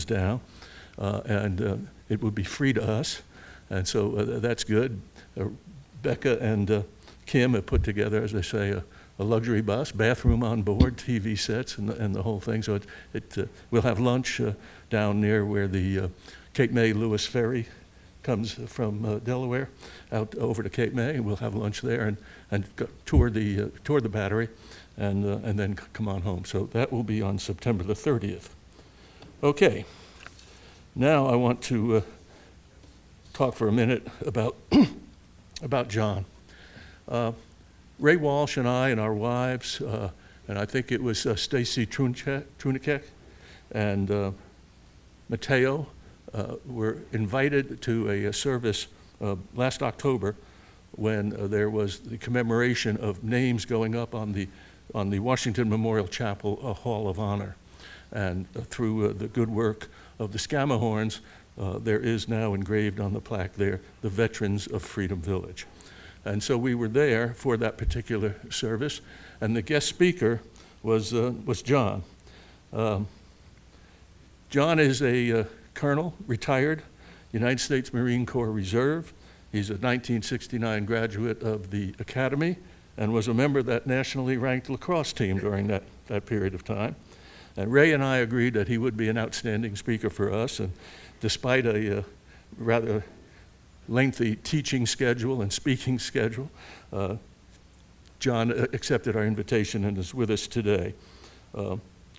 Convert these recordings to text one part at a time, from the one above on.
down, and it would be free to us, and so that's good. Becca and Kim have put together, as I say, a luxury bus, bathroom on board, TV sets, and the whole thing. So we'll have lunch down near where the Cape May Lewis ferry comes from Delaware out over to Cape May, and we'll have lunch there and tour the battery, and then come on home. So that will be on September the 30th. Okay, now I want to talk for a minute about about John. Ray Walsh and I and our wives, and I think it was Stacy Trunikek and Mateo, were invited to a service last October when there was the commemoration of names going up on the Washington Memorial Chapel Hall of Honor. And through the good work of the Scammahorns, there is now engraved on the plaque there, the Veterans of Freedom Village. And so we were there for that particular service, and the guest speaker was John. John is a colonel, retired, United States Marine Corps Reserve. He's a 1969 graduate of the Academy and was a member of that nationally ranked lacrosse team during that period of time. And Ray and I agreed that he would be an outstanding speaker for us, and despite a rather lengthy teaching schedule and speaking schedule, John accepted our invitation and is with us today.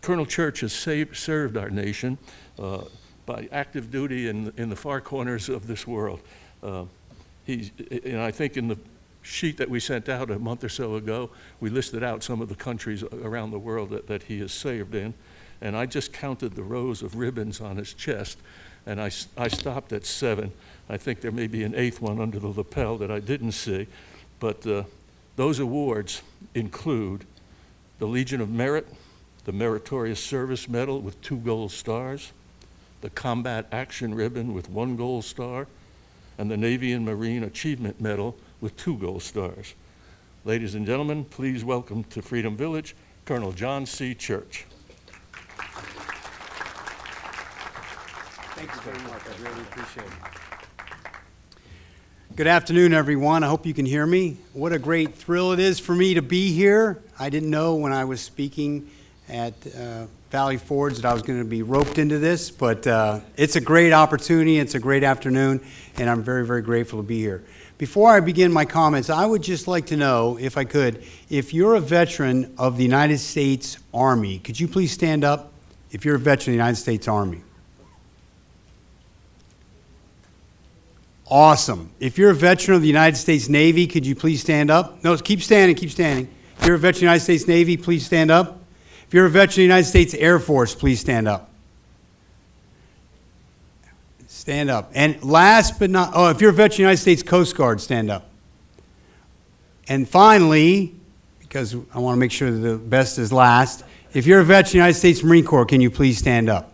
Colonel Church has served our nation by active duty in the far corners of this world. And I think in the sheet that we sent out a month or so ago, we listed out some of the countries around the world that he has served in. And I just counted the rows of ribbons on his chest, and I stopped at 7. I think there may be an 8th one under the lapel that I didn't see. But those awards include the Legion of Merit, the Meritorious Service Medal with 2 gold stars, the Combat Action Ribbon with 1 gold star, and the Navy and Marine Achievement Medal with 2 gold stars. Ladies and gentlemen, please welcome to Freedom Village, Colonel John C. Church. Thank you very much. I really appreciate it. Good afternoon, everyone. I hope you can hear me. What a great thrill it is for me to be here. I didn't know when I was speaking at Valley Forge that I was going to be roped into this, but it's a great opportunity. It's a great afternoon, and I'm very, very grateful to be here. Before I begin my comments, I would just like to know, if I could, if you're a veteran of the United States Army, could you please stand up if you're a veteran of the United States Army? Awesome. If you're a veteran of the United States Navy, could you please stand up? No, keep standing, keep standing. If you're a veteran of the United States Navy, please stand up. If you're a veteran of the United States Air Force, please stand up. Stand up. And last but not, if you're a veteran of the United States Coast Guard, stand up. And finally, because I want to make sure that the best is last, if you're a veteran of the United States Marine Corps, can you please stand up?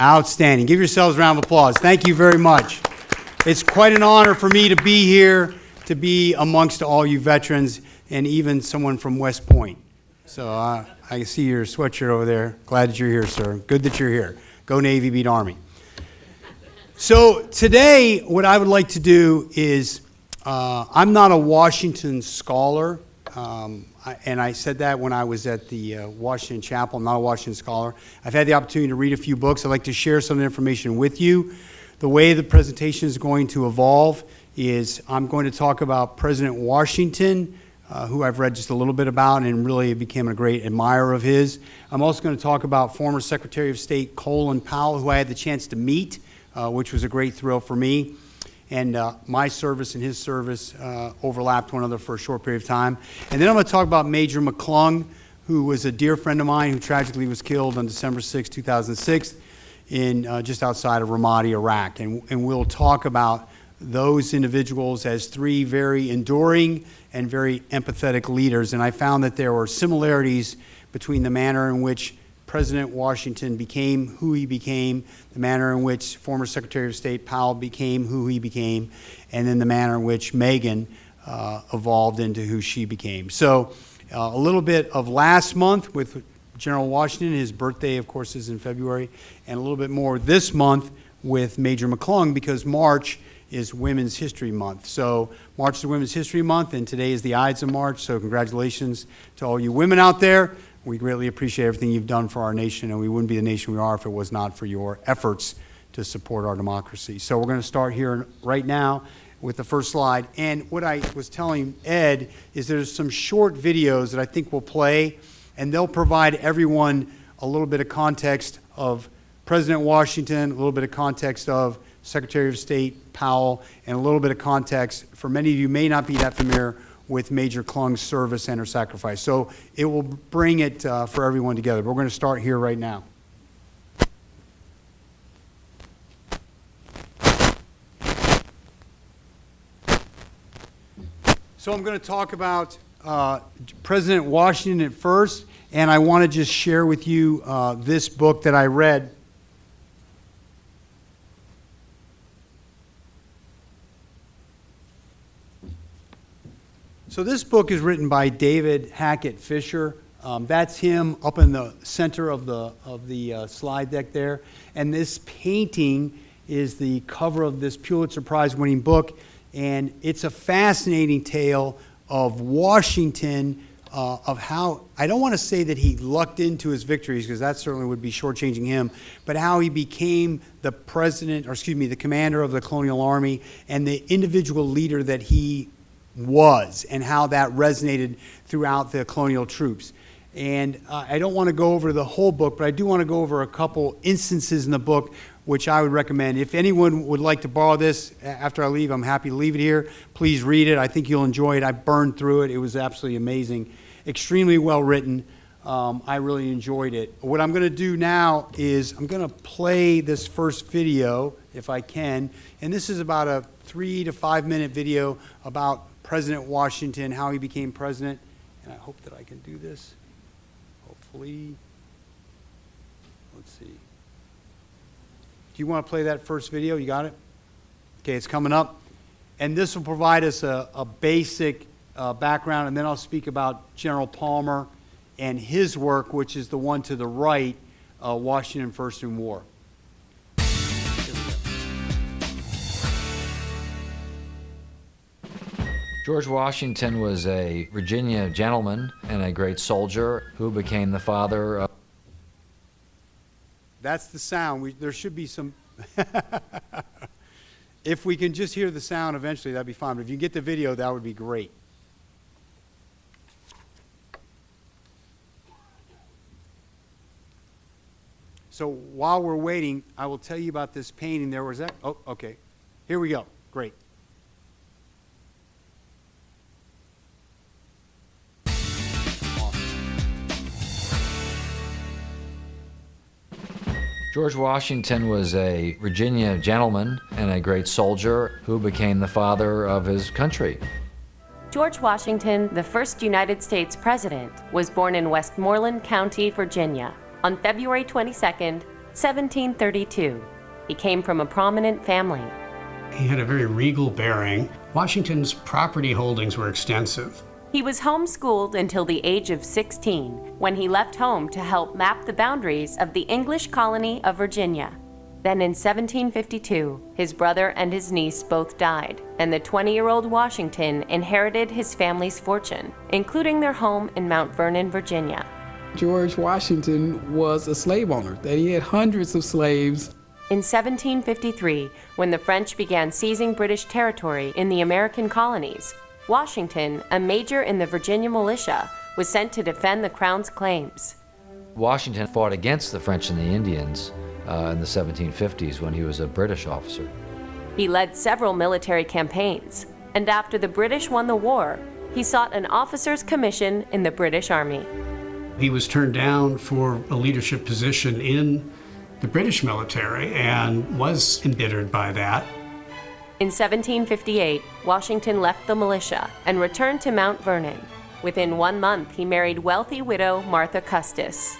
Outstanding. Give yourselves a round of applause. Thank you very much. It's quite an honor for me to be here, to be amongst all you veterans, and even someone from West Point. So I see your sweatshirt over there. Glad that you're here, sir. Good that you're here. Go Navy, beat Army. So today, what I would like to do is, I'm not a Washington scholar, and I said that when I was at the Washington Chapel. I'm not a Washington scholar. I've had the opportunity to read a few books. I'd like to share some information with you. The way the presentation is going to evolve is I'm going to talk about President Washington, who I've read just a little bit about and really became a great admirer of his. I'm also going to talk about former Secretary of State Colin Powell, who I had the chance to meet, which was a great thrill for me. And my service and his service overlapped one another for a short period of time. And then I'm going to talk about Major McClung, who was a dear friend of mine who tragically was killed on December 6, 2006. In just outside of Ramadi, Iraq. And we'll talk about those individuals as 3 very enduring and very empathetic leaders. And I found that there were similarities between the manner in which President Washington became who he became, the manner in which former Secretary of State Powell became who he became, and then the manner in which Megan evolved into who she became. So a little bit of last month with General Washington. His birthday, of course, is in February, and a little bit more this month with Major McClung, because March is Women's History Month. So March is Women's History Month, and today is the Ides of March, so congratulations to all you women out there. We greatly appreciate everything you've done for our nation, and we wouldn't be the nation we are if it was not for your efforts to support our democracy. So we're going to start here right now with the first slide. And what I was telling Ed is there's some short videos that I think will play, and they'll provide everyone a little bit of context of President Washington, a little bit of context of Secretary of State Powell, and a little bit of context, for many of you may not be that familiar with Major Clung's service and her sacrifice. So it will bring it for everyone together. But we're going to start here right now. So I'm going to talk about President Washington at first, and I want to just share with you this book that I read. So this book is written by David Hackett Fisher. That's him up in the center of the slide deck there. And this painting is the cover of this Pulitzer Prize-winning book. And it's a fascinating tale of Washington, of how, I don't want to say that he lucked into his victories, because that certainly would be shortchanging him, but how he became the the commander of the Colonial Army and the individual leader that he was, and how that resonated throughout the colonial troops. And I don't want to go over the whole book, but I do want to go over a couple instances in the book which I would recommend. If anyone would like to borrow this after I leave, I'm happy to leave it here. Please read it. I think you'll enjoy it. I burned through it. It was absolutely amazing. Extremely well written. I really enjoyed it. What I'm going to do now is I'm going to play this first video, if I can. And this is about a 3 to 5 minute video about President Washington, how he became president. And I hope that I can do this. Hopefully. Let's see. Do you want to play that first video? You got it? Okay, it's coming up. And this will provide us a basic background, and then I'll speak about General Palmer and his work, which is the one to the right, Washington First in War. George Washington was a Virginia gentleman and a great soldier who became the father of... That's the sound. There should be some... If we can just hear the sound eventually, that'd be fine. But if you can get the video, that would be great. So while we're waiting, I will tell you about this painting. There was that... Oh, okay. Here we go. Great. George Washington was a Virginia gentleman and a great soldier who became the father of his country. George Washington, the first United States president, was born in Westmoreland County, Virginia, on February 22, 1732. He came from a prominent family. He had a very regal bearing. Washington's property holdings were extensive. He was homeschooled until the age of 16, when he left home to help map the boundaries of the English colony of Virginia. Then in 1752, his brother and his niece both died, and the 20-year-old Washington inherited his family's fortune, including their home in Mount Vernon, Virginia. George Washington was a slave owner, that he had hundreds of slaves. In 1753, when the French began seizing British territory in the American colonies, Washington, a major in the Virginia militia, was sent to defend the Crown's claims. Washington fought against the French and the Indians in the 1750s when he was a British officer. He led several military campaigns, and after the British won the war, he sought an officer's commission in the British Army. He was turned down for a leadership position in the British military and was embittered by that. In 1758, Washington left the militia and returned to Mount Vernon. Within 1 month, he married wealthy widow Martha Custis.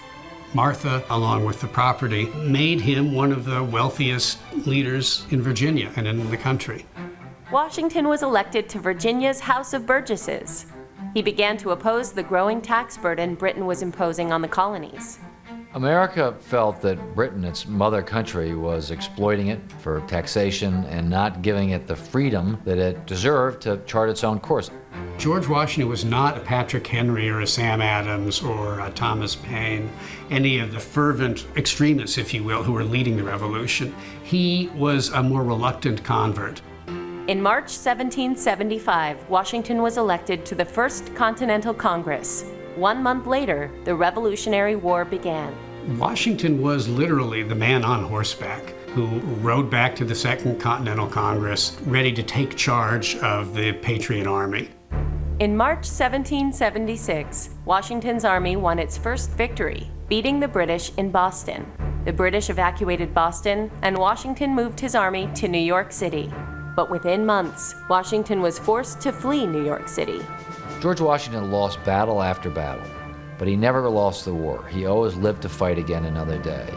Martha, along with the property, made him one of the wealthiest leaders in Virginia and in the country. Washington was elected to Virginia's House of Burgesses. He began to oppose the growing tax burden Britain was imposing on the colonies. America felt that Britain, its mother country, was exploiting it for taxation and not giving it the freedom that it deserved to chart its own course. George Washington was not a Patrick Henry or a Sam Adams or a Thomas Paine, any of the fervent extremists, if you will, who were leading the revolution. He was a more reluctant convert. In March 1775, Washington was elected to the First Continental Congress. 1 month later, the Revolutionary War began. Washington was literally the man on horseback who rode back to the Second Continental Congress, ready to take charge of the Patriot Army. In March 1776, Washington's army won its first victory, beating the British in Boston. The British evacuated Boston, and Washington moved his army to New York City. But within months, Washington was forced to flee New York City. George Washington lost battle after battle, but he never lost the war. He always lived to fight again another day.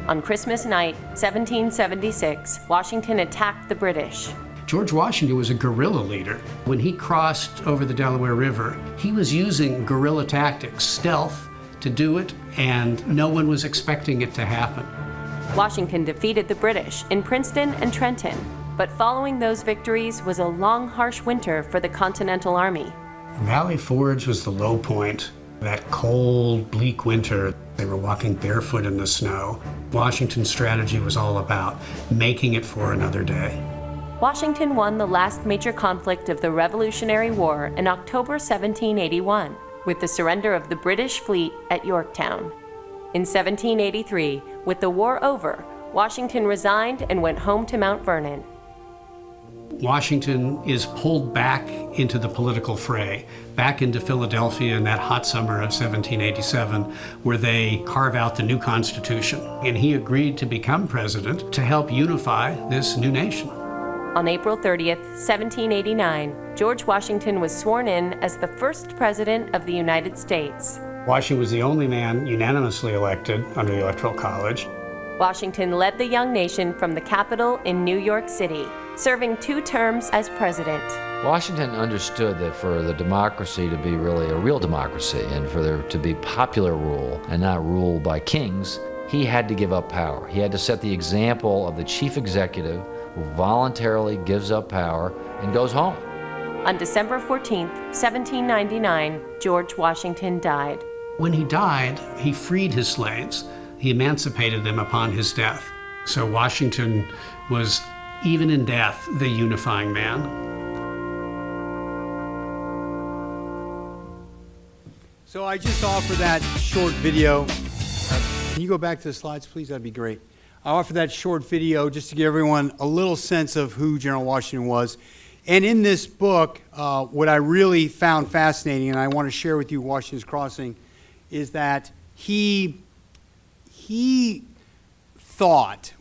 On Christmas night, 1776, Washington attacked the British. George Washington was a guerrilla leader. When he crossed over the Delaware River, he was using guerrilla tactics, stealth, to do it, and no one was expecting it to happen. Washington defeated the British in Princeton and Trenton, but following those victories was a long, harsh winter for the Continental Army. Valley Forge was the low point. That cold, bleak winter, they were walking barefoot in the snow. Washington's strategy was all about making it for another day. Washington won the last major conflict of the Revolutionary War in October 1781, with the surrender of the British fleet at Yorktown. In 1783, with the war over, Washington resigned and went home to Mount Vernon. Washington is pulled back into the political fray, back into Philadelphia in that hot summer of 1787, where they carve out the new Constitution. And he agreed to become president to help unify this new nation. On April 30th, 1789, George Washington was sworn in as the first president of the United States. Washington was the only man unanimously elected under the Electoral College. Washington led the young nation from the Capitol in New York City, serving 2 terms as president. Washington understood that for the democracy to be really a real democracy and for there to be popular rule and not rule by kings, he had to give up power. He had to set the example of the chief executive who voluntarily gives up power and goes home. On December 14th, 1799, George Washington died. When he died, he freed his slaves. He emancipated them upon his death. So Washington was, even in death, the unifying man. So I just offer that short video. Can you go back to the slides, please? That'd be great. I offer that short video just to give everyone a little sense of who General Washington was. And in this book, what I really found fascinating, and I want to share with you Washington's Crossing, is that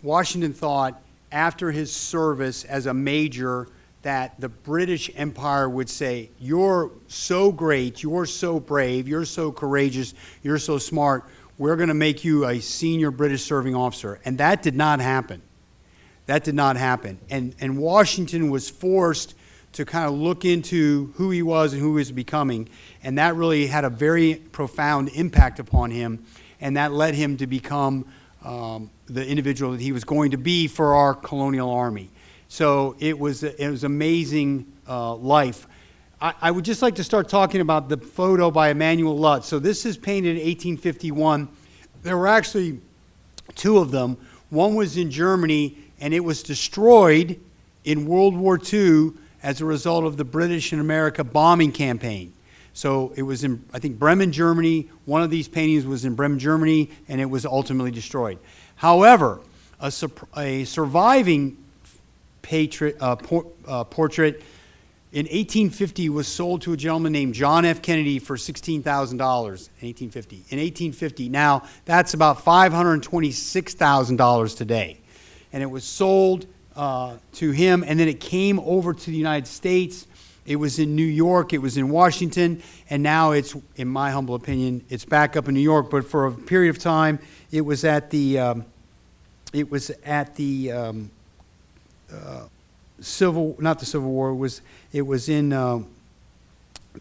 Washington thought, after his service as a major, that the British Empire would say, "You're so great, you're so brave, you're so courageous, you're so smart, we're going to make you a senior British serving officer." And that did not happen. That did not happen. And Washington was forced to kind of look into who he was and who he was becoming. And that really had a very profound impact upon him. And that led him to become the individual that he was going to be for our colonial army. So it was amazing life. I would just like to start talking about the photo by Emanuel Lutz. So this is painted in 1851. There were actually 2 of them. One was in Germany, and it was destroyed in World War II as a result of the British and America bombing campaign. So it was in, I think, Bremen, Germany. One of these paintings was in Bremen, Germany, and it was ultimately destroyed. However, a surviving portrait in 1850 was sold to a gentleman named John F. Kennedy for $16,000 in 1850. Now, that's about $526,000 today. And it was sold to him, and then it came over to the United States. It was in New York, it was in Washington, and now it's, in my humble opinion, it's back up in New York. But for a period of time, it was at the not the Civil War. It was in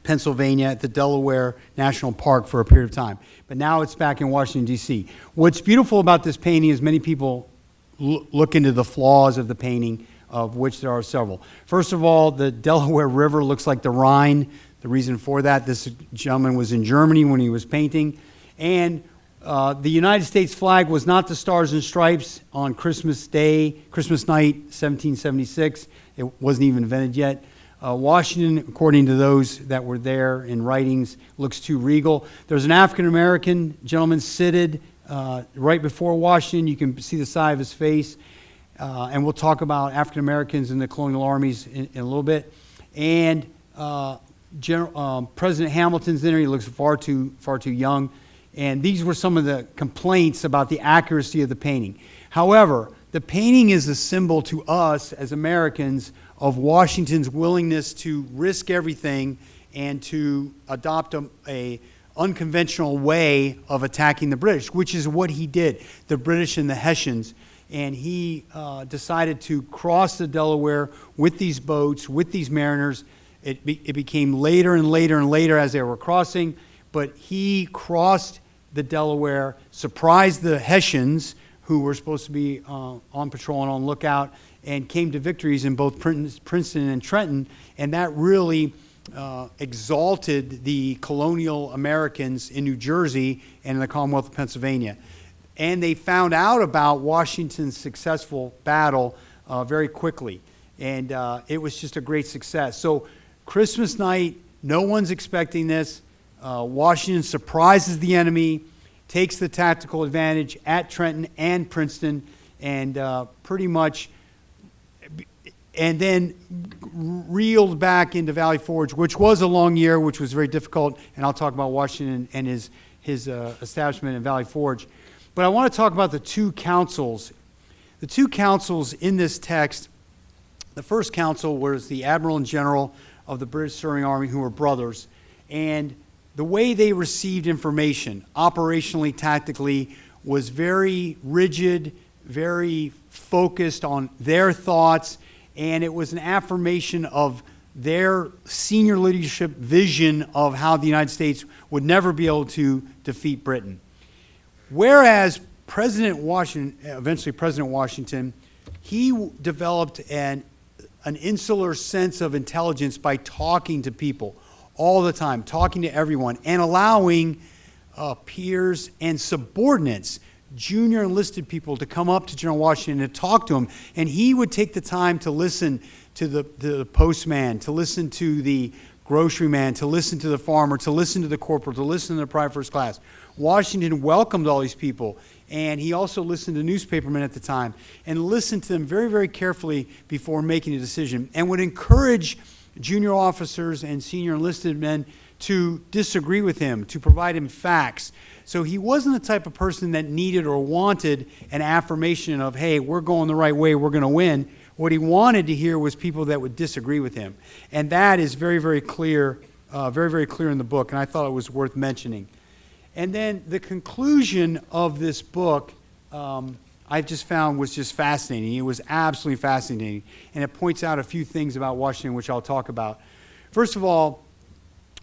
Pennsylvania at the Delaware National Park for a period of time. But now it's back in Washington, D.C. What's beautiful about this painting is many people look into the flaws of the painting, of which there are several. First of all, the Delaware River looks like the Rhine. The reason for that, this gentleman was in Germany when he was painting. And the United States flag was not the Stars and Stripes on Christmas Day, Christmas night, 1776. It wasn't even invented yet. Washington, according to those that were there in writings, looks too regal. There's an African-American gentleman seated right before Washington. You can see the side of his face. And we'll talk about African-Americans in the colonial armies in a little bit. And President Hamilton's there. He looks far too young. And these were some of the complaints about the accuracy of the painting. However, the painting is a symbol to us as Americans of Washington's willingness to risk everything and to adopt a unconventional way of attacking the British, which is what he did, the British and the Hessians. And he decided to cross the Delaware with these boats, with these mariners. It became later and later and later as they were crossing, but he crossed the Delaware, surprised the Hessians, who were supposed to be on patrol and on lookout, and came to victories in both Princeton and Trenton, and that really exalted the colonial Americans in New Jersey and in the Commonwealth of Pennsylvania. And they found out about Washington's successful battle very quickly, and it was just a great success. So Christmas night, no one's expecting this. Washington surprises the enemy, takes the tactical advantage at Trenton and Princeton, and pretty much, and then reeled back into Valley Forge, which was a long year, which was very difficult, and I'll talk about Washington and his establishment in Valley Forge. But I want to talk about the two councils. The two councils in this text, the first council was the Admiral and General of the British Serving Army, who were brothers, and the way they received information, operationally, tactically, was very rigid, very focused on their thoughts, and it was an affirmation of their senior leadership vision of how the United States would never be able to defeat Britain. Whereas eventually President Washington, he developed an insular sense of intelligence by talking to people all the time, talking to everyone, and allowing peers and subordinates, junior enlisted people, to come up to General Washington and talk to him. And he would take the time to listen to the postman, to listen to the grocery man, to listen to the farmer, to listen to the corporal, to listen to the private first class. Washington welcomed all these people, and he also listened to newspapermen at the time and listened to them very, very carefully before making a decision, and would encourage junior officers and senior enlisted men to disagree with him, to provide him facts. So he wasn't the type of person that needed or wanted an affirmation of, hey, we're going the right way, we're going to win. What he wanted to hear was people that would disagree with him. And that is very, very clear, very, very clear in the book, and I thought it was worth mentioning. And then the conclusion of this book, I just found was just fascinating. It was absolutely fascinating. And it points out a few things about Washington, which I'll talk about. First of all,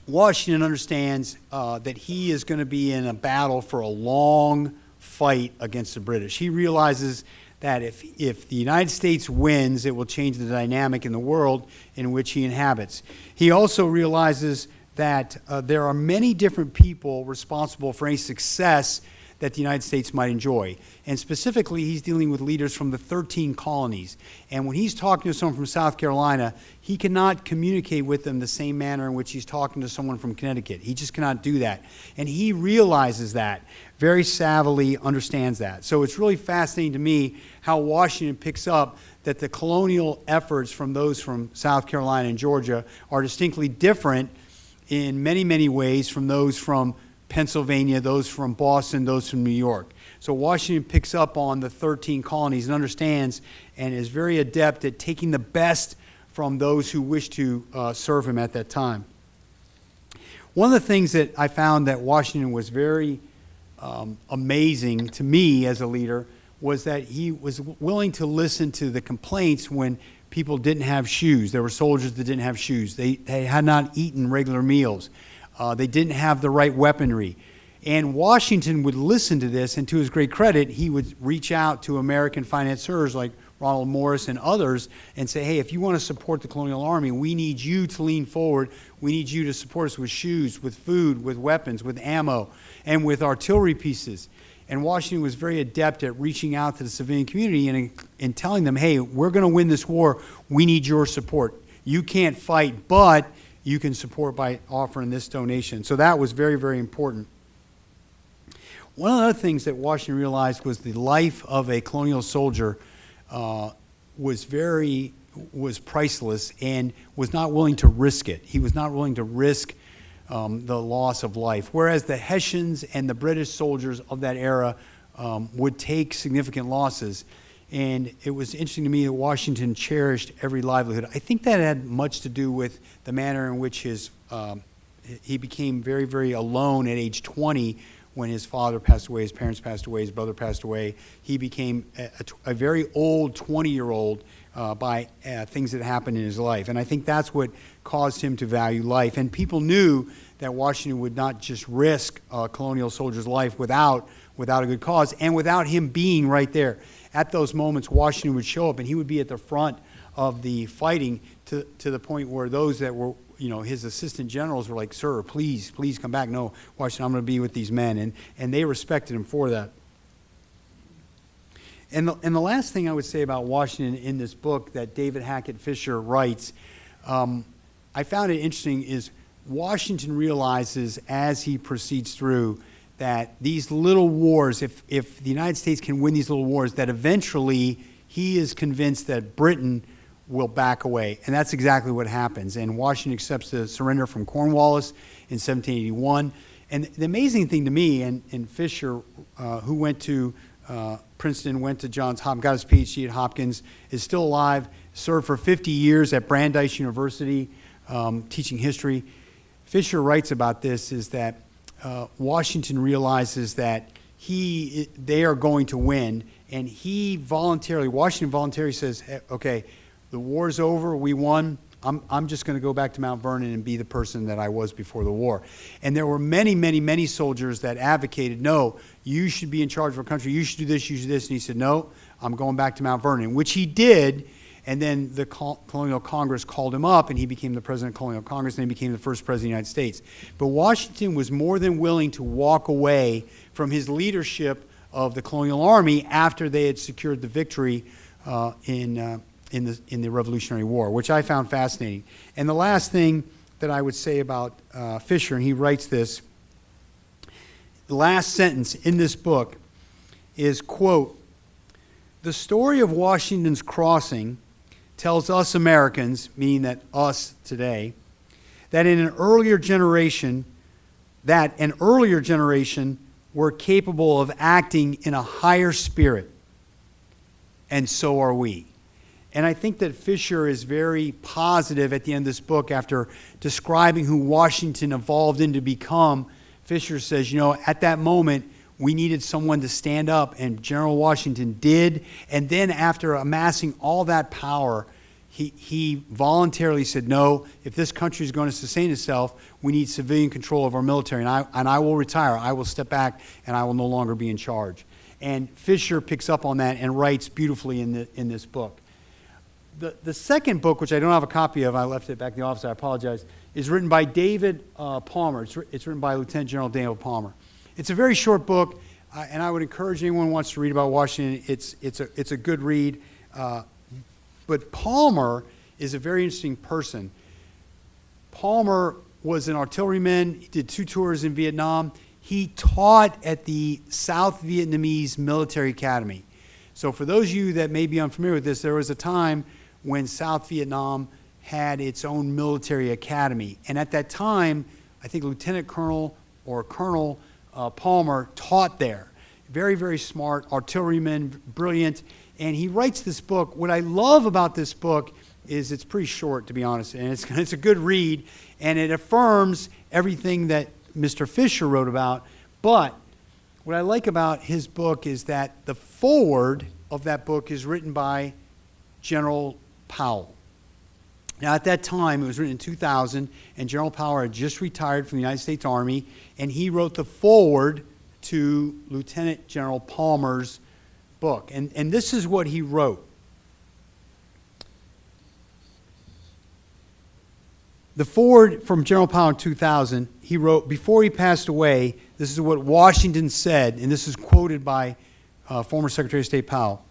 Washington understands that he is going to be in a battle for a long fight against the British. He realizes that if the United States wins, it will change the dynamic in the world in which he inhabits. He also realizes that there are many different people responsible for any success that the United States might enjoy. And specifically, he's dealing with leaders from the 13 colonies. And when he's talking to someone from South Carolina, he cannot communicate with them the same manner in which he's talking to someone from Connecticut. He just cannot do that. And he realizes that, very savvily understands that. So it's really fascinating to me how Washington picks up that the colonial efforts from those from South Carolina and Georgia are distinctly different in many, many ways from those from Pennsylvania, those from Boston, those from New York. So Washington picks up on the 13 colonies and understands and is very adept at taking the best from those who wish to serve him at that time. One of the things that I found that Washington was very amazing to me as a leader was that he was willing to listen to the complaints when people didn't have shoes. There were soldiers that didn't have shoes. They had not eaten regular meals. They didn't have the right weaponry. And Washington would listen to this, and to his great credit, he would reach out to American financiers like Ronald Morris and others and say, hey, if you want to support the Colonial Army, we need you to lean forward. We need you to support us with shoes, with food, with weapons, with ammo, and with artillery pieces. And Washington was very adept at reaching out to the civilian community and telling them, hey, we're going to win this war. We need your support. You can't fight, but you can support by offering this donation. So that was very, very important. One of the other things that Washington realized was the life of a colonial soldier was priceless and was not willing to risk it. He was not willing to risk the loss of life, whereas the Hessians and the British soldiers of that era would take significant losses. And it was interesting to me that Washington cherished every livelihood. I think that had much to do with the manner in which he became very, very alone at age 20 when his father passed away, his parents passed away, his brother passed away. He became a very old 20-year-old by things that happened in his life. And I think that's what caused him to value life. And people knew that Washington would not just risk a colonial soldier's life without a good cause and without him being right there. At those moments, Washington would show up, and he would be at the front of the fighting to the point where those that were, his assistant generals were like, sir, please come back. No, Washington, I'm going to be with these men. And they respected him for that. And the last thing I would say about Washington in this book that David Hackett Fisher writes, I found it interesting, is Washington realizes as he proceeds through that these little wars, if the United States can win these little wars, that eventually he is convinced that Britain will back away. And that's exactly what happens. And Washington accepts the surrender from Cornwallis in 1781. And the amazing thing to me, and Fisher, who went to Princeton, went to Johns Hopkins, got his PhD at Hopkins, is still alive, served for 50 years at Brandeis University, teaching history. Fisher writes about this, is that Washington realizes that they are going to win, and Washington voluntarily says, hey, okay, the war's over, we won, I'm just going to go back to Mount Vernon and be the person that I was before the war. And there were many, many, many soldiers that advocated, no, you should be in charge of our country, you should do this, you should do this. And he said, no, I'm going back to Mount Vernon, which he did. And then the Colonial Congress called him up, and he became the president of Colonial Congress, and he became the first president of the United States. But Washington was more than willing to walk away from his leadership of the Colonial Army after they had secured the victory in the Revolutionary War, which I found fascinating. And the last thing that I would say about Fisher, and he writes this, the last sentence in this book is, quote, "The story of Washington's crossing tells us Americans," meaning that us today, that an earlier generation were capable of acting in a higher spirit, and so are we. And I think that Fisher is very positive at the end of this book after describing who Washington evolved into become. Fisher says, at that moment, we needed someone to stand up, and General Washington did. And then after amassing all that power, he voluntarily said, no, if this country is going to sustain itself, we need civilian control of our military, and I will retire. I will step back, and I will no longer be in charge. And Fisher picks up on that and writes beautifully in this book. The second book, which I don't have a copy of, I left it back in the office, I apologize, is written by David Palmer. It's written by Lieutenant General Daniel Palmer. It's a very short book, and I would encourage anyone who wants to read about Washington. It's a good read. But Palmer is a very interesting person. Palmer was an artilleryman. He did 2 tours in Vietnam. He taught at the South Vietnamese Military Academy. So for those of you that may be unfamiliar with this, there was a time when South Vietnam had its own military academy. And at that time, I think Lieutenant Colonel or Colonel Palmer taught there. Very, very smart, artilleryman, brilliant. And he writes this book. What I love about this book is it's pretty short, to be honest, and it's a good read, and it affirms everything that Mr. Fisher wrote about. But what I like about his book is that the foreword of that book is written by General Powell. Now, at that time, it was written in 2000, and General Powell had just retired from the United States Army, and he wrote the foreword to Lieutenant General Palmer's book. And this is what he wrote. The foreword from General Powell in 2000, he wrote, before he passed away, this is what Washington said, and this is quoted by former Secretary of State Powell.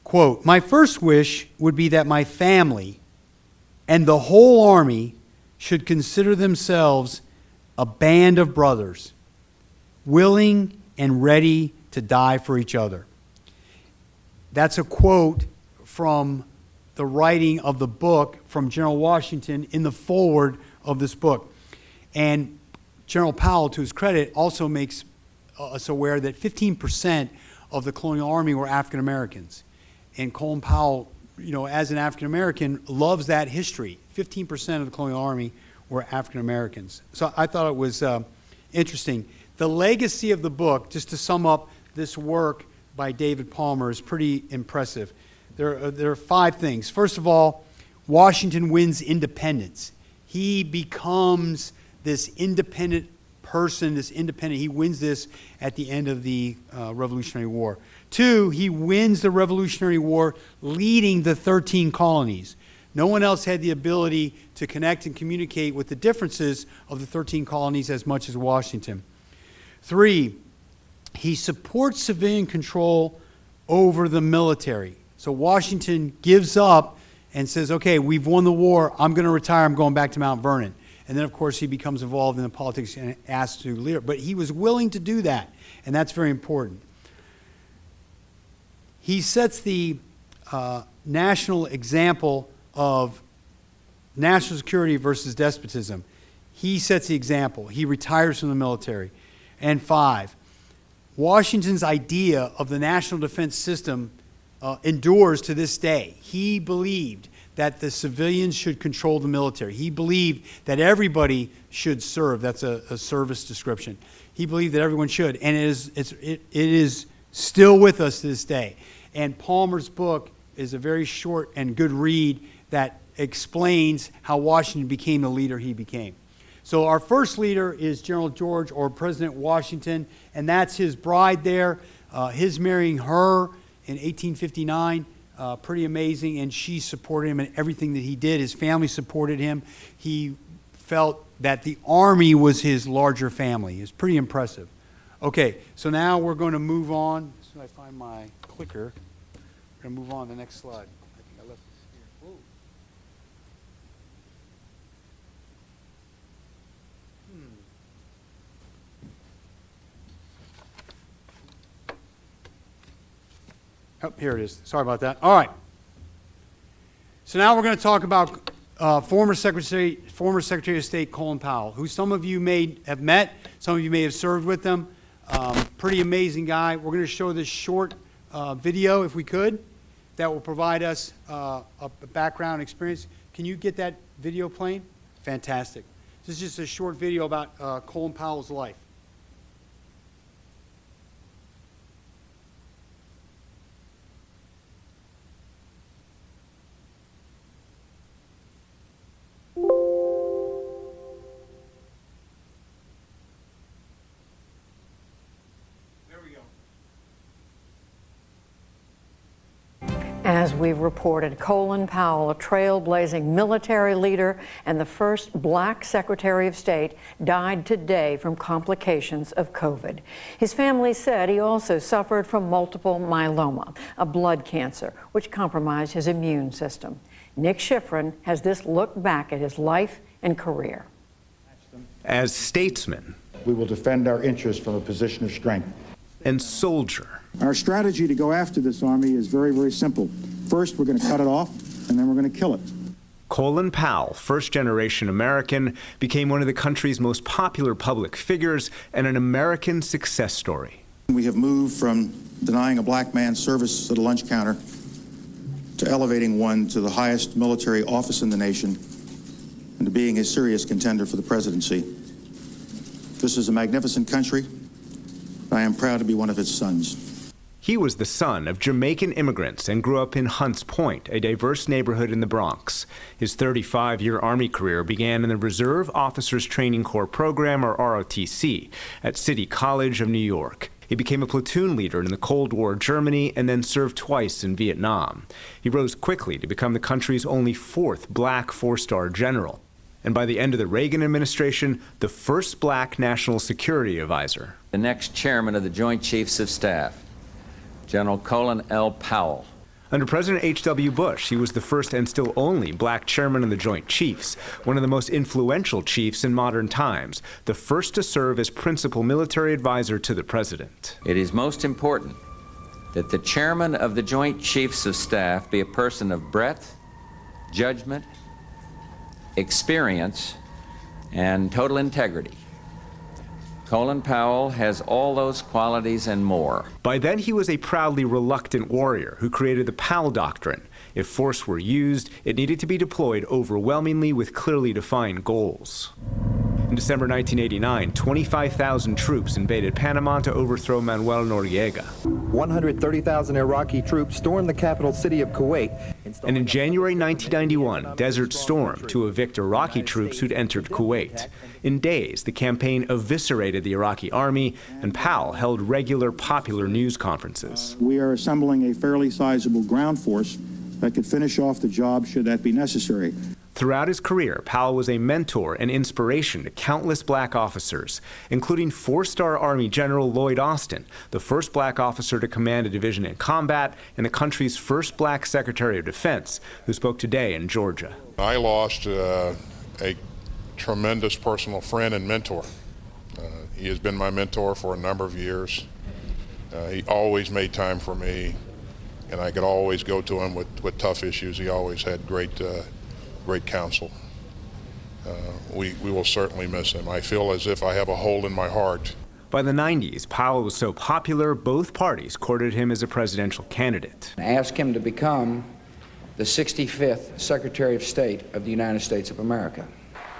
Quote, "My first wish would be that my family and the whole Army should consider themselves a band of brothers, willing and ready to die for each other." That's a quote from the writing of the book from General Washington in the foreword of this book. And General Powell, to his credit, also makes us aware that 15% of the colonial army were African Americans. And Colin Powell, you know, as an African American, loves that history. 15% of the colonial army were African Americans. So I thought it was interesting. The legacy of the book, just to sum up this work by David Palmer, is pretty impressive. There are 5 things. First of all, Washington wins independence. He becomes this independent person, he wins this at the end of the Revolutionary War. 2, he wins the Revolutionary War leading the 13 colonies. No one else had the ability to connect and communicate with the differences of the 13 colonies as much as Washington. 3, he supports civilian control over the military. So Washington gives up and says, okay, we've won the war, I'm going to retire, I'm going back to Mount Vernon. And then, of course, he becomes involved in the politics and asked to lead it. But he was willing to do that, and that's very important. He sets the national example of national security versus despotism. He sets the example. He retires from the military. And 5, Washington's idea of the national defense system endures to this day. He believed that the civilians should control the military. He believed that everybody should serve. That's a service description. He believed that everyone should, and it is still with us to this day. And Palmer's book is a very short and good read that explains how Washington became the leader he became. So our first leader is General George, or President Washington, and that's his bride there. His marrying her in 1859, pretty amazing, and she supported him in everything that he did. His family supported him. He felt that the Army was his larger family. It's pretty impressive. Okay, so now we're going to move on. As soon as I find my clicker, we're going to move on to the next slide. I think I left this here. Whoa. Oh, here it is. Sorry about that. All right. So now we're going to talk about former Secretary of State Colin Powell, who some of you may have met, some of you may have served with them. Pretty amazing guy. We're going to show this short video, if we could, that will provide us a background experience. Can you get that video playing? Fantastic. This is just a short video about Colin Powell's life. As we've reported, Colin Powell, a trailblazing military leader and the first black Secretary of State, died today from complications of COVID. His family said he also suffered from multiple myeloma, a blood cancer, which compromised his immune system. Nick Schifrin has this look back at his life and career. As statesman, we will defend our interests from a position of strength. And soldier. Our strategy to go after this army is very, very simple. First, we're going to cut it off, and then we're going to kill it. Colin Powell, first-generation American, became one of the country's most popular public figures and an American success story. We have moved from denying a black man service at a lunch counter to elevating one to the highest military office in the nation and to being a serious contender for the presidency. This is a magnificent country. I am proud to be one of its sons. He was the son of Jamaican immigrants and grew up in Hunts Point, a diverse neighborhood in the Bronx. His 35-year Army career began in the Reserve Officers Training Corps program, or ROTC, at City College of New York. He became a platoon leader in the Cold War Germany and then served twice in Vietnam. He rose quickly to become the country's only fourth black four-star general, and by the end of the Reagan administration, the first black national security advisor. The next chairman of the Joint Chiefs of Staff, General Colin L. Powell. Under President H.W. Bush, he was the first and still only black chairman of the Joint Chiefs, one of the most influential chiefs in modern times, the first to serve as principal military advisor to the president. It is most important that the chairman of the Joint Chiefs of Staff be a person of breadth, judgment, experience, and total integrity. Colin Powell has all those qualities and more. By then, he was a proudly reluctant warrior who created the Powell Doctrine. If force were used, it needed to be deployed overwhelmingly with clearly defined goals. In December 1989, 25,000 troops invaded Panama to overthrow Manuel Noriega. 130,000 Iraqi troops stormed the capital city of Kuwait. And in January 1991, Desert Storm to evict Iraqi troops who'd entered Kuwait. In days, the campaign eviscerated the Iraqi army, and Powell held regular popular news conferences. We are assembling a fairly sizable ground force that could finish off the job should that be necessary. Throughout his career, Powell was a mentor and inspiration to countless black officers, including four-star Army General Lloyd Austin, the first black officer to command a division in combat, and the country's first black Secretary of Defense, who spoke today in Georgia. I lost a tremendous personal friend and mentor. He has been my mentor for a number of years. He always made time for me, and I could always go to him with tough issues. He always had great counsel. We will certainly miss him. I feel as if I have a hole in my heart. By the 90s, Powell was so popular, both parties courted him as a presidential candidate. Ask him to become the 65th Secretary of State of the United States of America.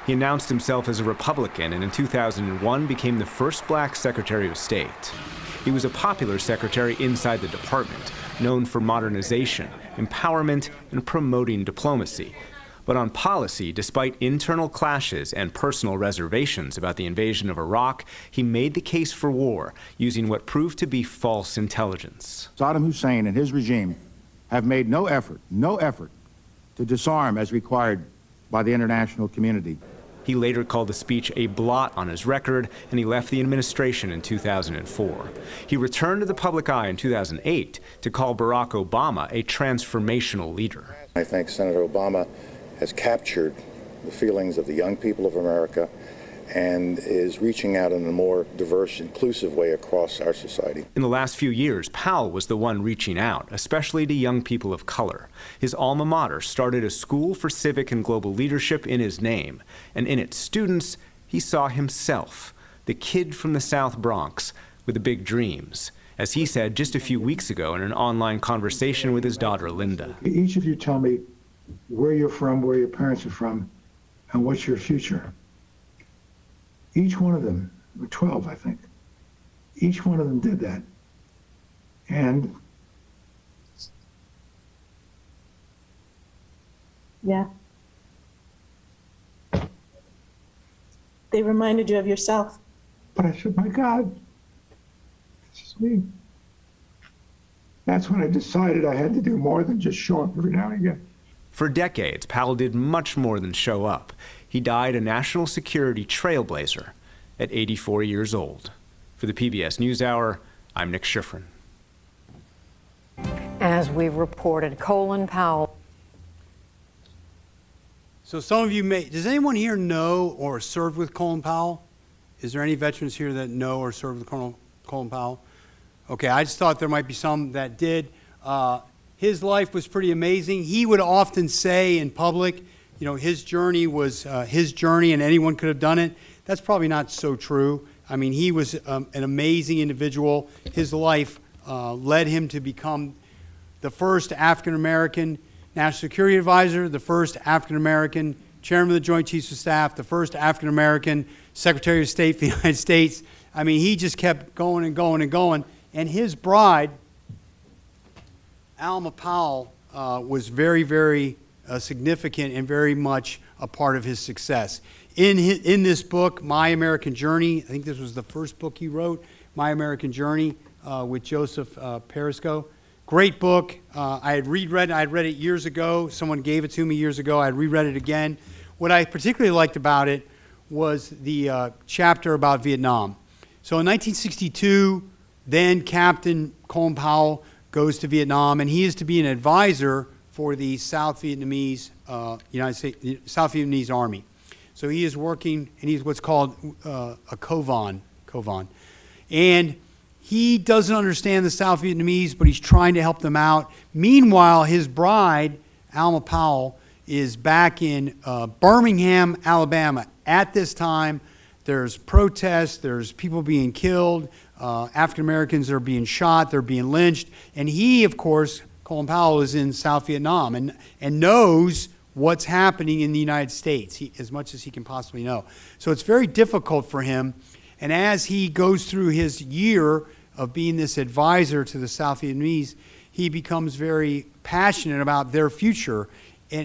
He announced himself as a Republican and in 2001 became the first black Secretary of State. He was a popular secretary inside the department, known for modernization, empowerment, and promoting diplomacy. But on policy, despite internal clashes and personal reservations about the invasion of Iraq, he made the case for war, using what proved to be false intelligence. Saddam Hussein and his regime have made no effort to disarm as required by the international community. He later called the speech a blot on his record, and he left the administration in 2004. He returned to the public eye in 2008 to call Barack Obama a transformational leader. I think Senator Obama has captured the feelings of the young people of America and is reaching out in a more diverse, inclusive way across our society. In the last few years, Powell was the one reaching out, especially to young people of color. His alma mater started a school for civic and global leadership in his name, and in its students, he saw himself, the kid from the South Bronx with the big dreams, as he said just a few weeks ago in an online conversation with his daughter, Linda. Each of you tell me where you're from, where your parents are from, and what's your future. Each one of them, 12, I think, each one of them did that. And yeah. They reminded you of yourself. But I said, my God, this is me. That's when I decided I had to do more than just show up every now and again. For decades, Powell did much more than show up. He died a national security trailblazer at 84 years old. For the PBS NewsHour, I'm Nick Schifrin. As we reported, Colin Powell. So some of you does anyone here know or served with Colin Powell? Is there any veterans here that know or served with Colin Powell? Okay, I just thought there might be some that did. His life was pretty amazing. He would often say in public, you know, his journey was his journey and anyone could have done it. That's probably not so true. I mean, he was an amazing individual. His life led him to become the first African-American National Security Advisor, the first African-American Chairman of the Joint Chiefs of Staff, the first African-American Secretary of State for the United States. I mean, he just kept going and going and going. And his bride, Alma Powell was very, very significant and very much a part of his success. In this book, My American Journey, I think this was the first book he wrote, My American Journey with Joseph Perisco. Great book. I had reread it years ago. Someone gave it to me years ago. I had reread it again. What I particularly liked about it was the chapter about Vietnam. So in 1962, then Captain Colin Powell goes to Vietnam, and he is to be an advisor for the South Vietnamese South Vietnamese Army. So he is working, and he's what's called a Covan. And he doesn't understand the South Vietnamese, but he's trying to help them out. Meanwhile, his bride, Alma Powell, is back in Birmingham, Alabama. At this time, there's protests, there's people being killed, African Americans are being shot, they're being lynched, and he, of course, Colin Powell, is in South Vietnam and knows what's happening in the United States as much as he can possibly know. So it's very difficult for him, and as he goes through his year of being this advisor to the South Vietnamese, he becomes very passionate about their future.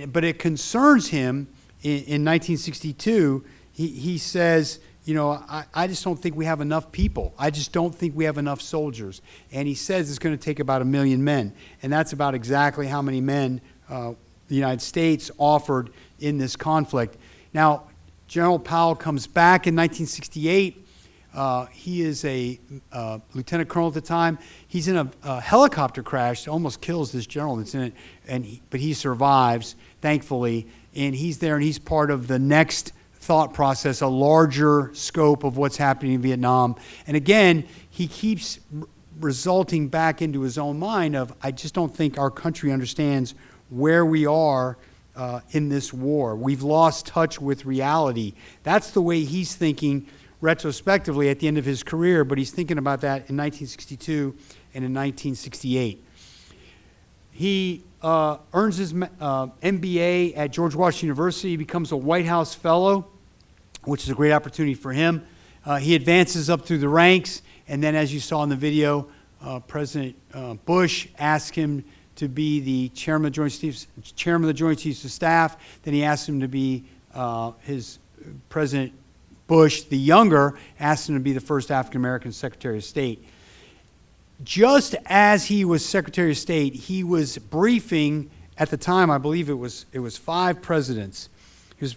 But it concerns him in 1962. He says, you know, I just don't think we have enough people. I just don't think we have enough soldiers. And he says it's going to take about 1 million men. And that's about exactly how many men the United States offered in this conflict. Now, General Powell comes back in 1968. He is a lieutenant colonel at the time. He's in a helicopter crash that almost kills this general that's in it, but he survives, thankfully, and he's there, and he's part of the next thought process, a larger scope of what's happening in Vietnam. And again, he keeps resulting back into his own mind of, I just don't think our country understands where we are in this war. We've lost touch with reality. That's the way he's thinking retrospectively at the end of his career, but he's thinking about that in 1962 and in 1968. He earns his MBA at George Washington University. He becomes a White House Fellow, which is a great opportunity for him. He advances up through the ranks, and then as you saw in the video, President Bush asked him to be the chairman of the Joint Chiefs of Staff. Then he asked him to be President Bush, the younger, asked him to be the first African-American Secretary of State. Just as he was Secretary of State, he was briefing, at the time, I believe it was 5 presidents. It was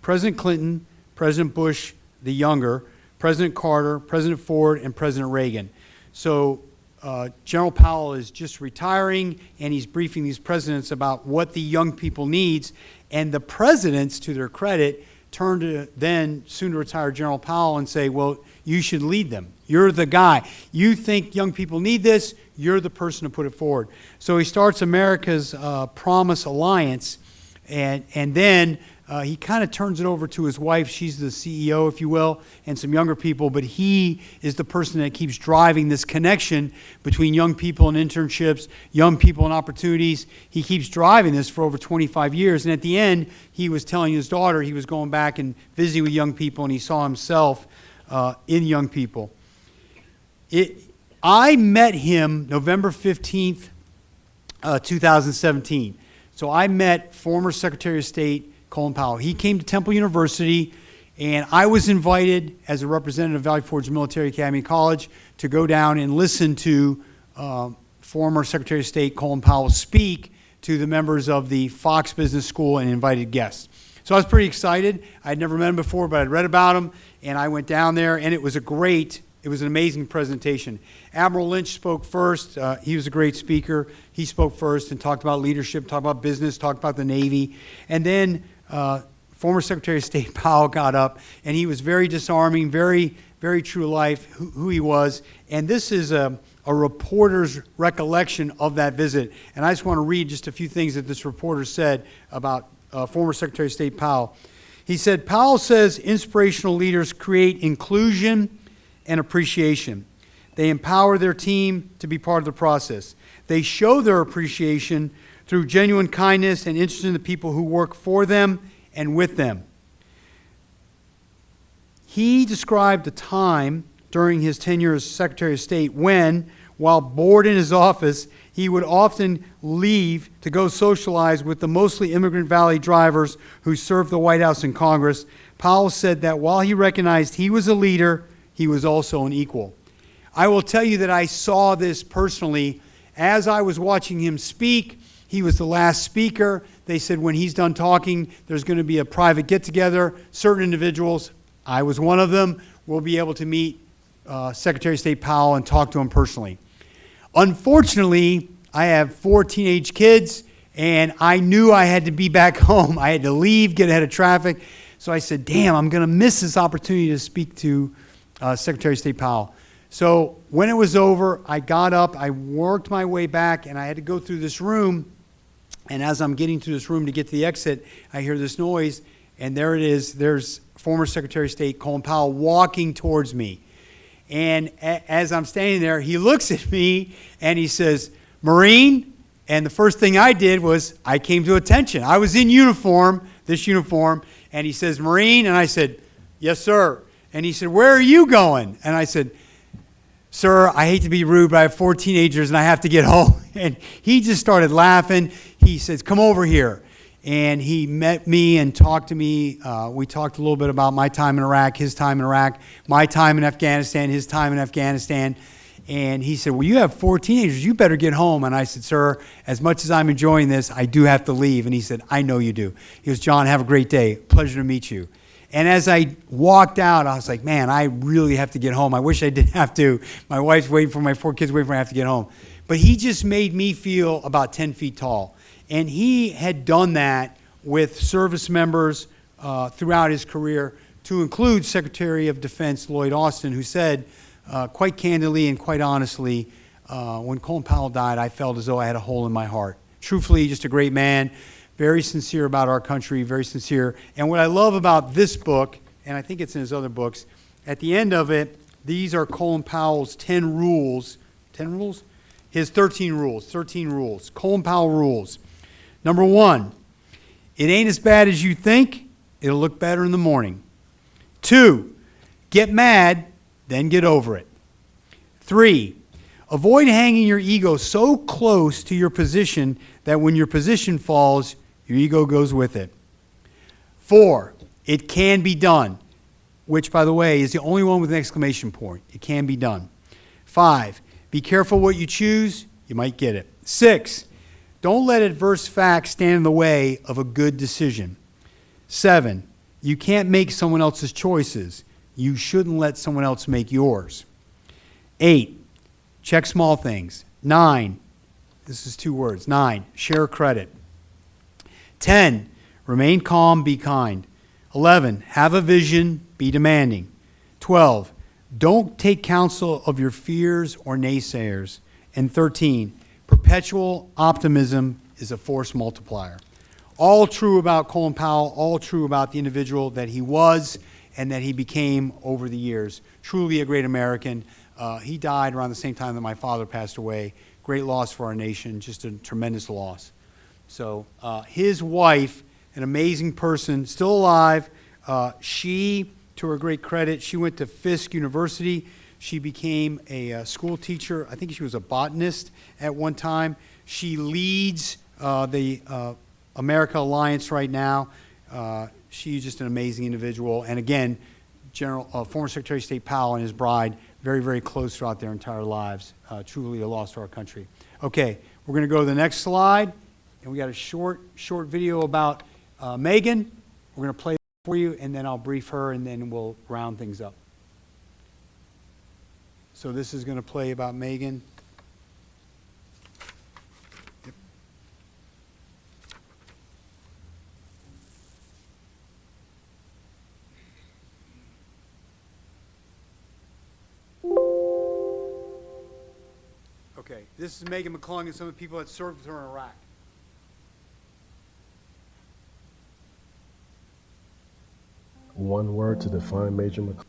President Clinton, President Bush, the younger, President Carter, President Ford, and President Reagan. So General Powell is just retiring, and he's briefing these presidents about what the young people needs. And the presidents, to their credit, turn to then soon-to-retire General Powell and say, well, you should lead them. You're the guy. You think young people need this, you're the person to put it forward. So he starts America's Promise Alliance, and then he kind of turns it over to his wife. She's the CEO, if you will, and some younger people, but he is the person that keeps driving this connection between young people and internships, young people and opportunities. He keeps driving this for over 25 years, and at the end, he was telling his daughter he was going back and visiting with young people, and he saw himself in young people. I met him November 15th, 2017. So I met former Secretary of State Colin Powell. He came to Temple University, and I was invited as a representative of Valley Forge Military Academy College to go down and listen to former Secretary of State Colin Powell speak to the members of the Fox Business School and invited guests. So I was pretty excited. I'd never met him before, but I'd read about him, and I went down there, and it was an amazing presentation. Admiral Lynch spoke first. He was a great speaker. He spoke first and talked about leadership, talked about business, talked about the Navy. And then former Secretary of State Powell got up, and he was very disarming, very, very true to life, who he was. And this is a reporter's recollection of that visit. And I just want to read just a few things that this reporter said about former Secretary of State Powell. He said, Powell says inspirational leaders create inclusion and appreciation. They empower their team to be part of the process. They show their appreciation through genuine kindness and interest in the people who work for them and with them. He described the time during his tenure as Secretary of State when, while bored in his office, he would often leave to go socialize with the mostly Immigrant Valley drivers who served the White House and Congress. Powell said that while he recognized he was a leader, he was also an equal. I will tell you that I saw this personally as I was watching him speak. He was the last speaker. They said when he's done talking, there's going to be a private get-together. Certain individuals, I was one of them, will be able to meet Secretary of State Powell and talk to him personally. Unfortunately, I have 4 teenage kids, and I knew I had to be back home. I had to leave, get ahead of traffic. So I said, damn, I'm going to miss this opportunity to speak to Secretary of State Powell. So when it was over, I got up, I worked my way back, and I had to go through this room. And as I'm getting through this room to get to the exit, I hear this noise, and there it is. There's former Secretary of State Colin Powell walking towards me. And as I'm standing there, he looks at me and he says, Marine. And the first thing I did was I came to attention. I was in uniform, this uniform, and he says, Marine. And I said, yes, sir. And he said, where are you going? And I said, sir, I hate to be rude, but I have 4 teenagers and I have to get home. And he just started laughing. He says, come over here. And he met me and talked to me. We talked a little bit about my time in Iraq, his time in Iraq, my time in Afghanistan, his time in Afghanistan. And he said, well, you have 4 teenagers. You better get home. And I said, sir, as much as I'm enjoying this, I do have to leave. And he said, I know you do. He goes, John, have a great day. Pleasure to meet you. And as I walked out, I was like, man, I really have to get home. I wish I didn't have to. My wife's waiting for my 4 kids waiting for me. I have to get home. But he just made me feel about 10 feet tall. And he had done that with service members throughout his career, to include Secretary of Defense Lloyd Austin, who said quite candidly and quite honestly, when Colin Powell died, I felt as though I had a hole in my heart. Truthfully, just a great man, very sincere about our country, very sincere. And what I love about this book, and I think it's in his other books, at the end of it, these are Colin Powell's 10 rules. 10 rules? His 13 rules. 13 rules. Colin Powell rules. Number 1, it ain't as bad as you think. It'll look better in the morning. 2, get mad, then get over it. 3, avoid hanging your ego so close to your position that when your position falls, your ego goes with it. 4, it can be done, which, by the way, is the only one with an exclamation point. It can be done. 5, be careful what you choose. You might get it. 6, don't let adverse facts stand in the way of a good decision. 7, you can't make someone else's choices. You shouldn't let someone else make yours. 8, check small things. 9, this is 2 words. 9, share credit. 10, remain calm, be kind. 11, have a vision, be demanding. 12, don't take counsel of your fears or naysayers. And 13, perpetual optimism is a force multiplier. All true about Colin Powell, all true about the individual that he was and that he became over the years. Truly a great American. He died around the same time that my father passed away. Great loss for our nation, just a tremendous loss. So his wife, an amazing person, still alive. She, to her great credit, she went to Fisk University. She became a school teacher. I think she was a botanist at one time. She leads the America Alliance right now. She's just an amazing individual. And again, former Secretary of State Powell and his bride, very, very close throughout their entire lives. Truly a loss to our country. Okay, we're going to go to the next slide. And we got a short video about Megan. We're going to play it for you, and then I'll brief her, and then we'll round things up. So this is going to play about Megan. Yep. Okay, this is Megan McClung and some of the people that served with her in Iraq. One word to define Major McClung.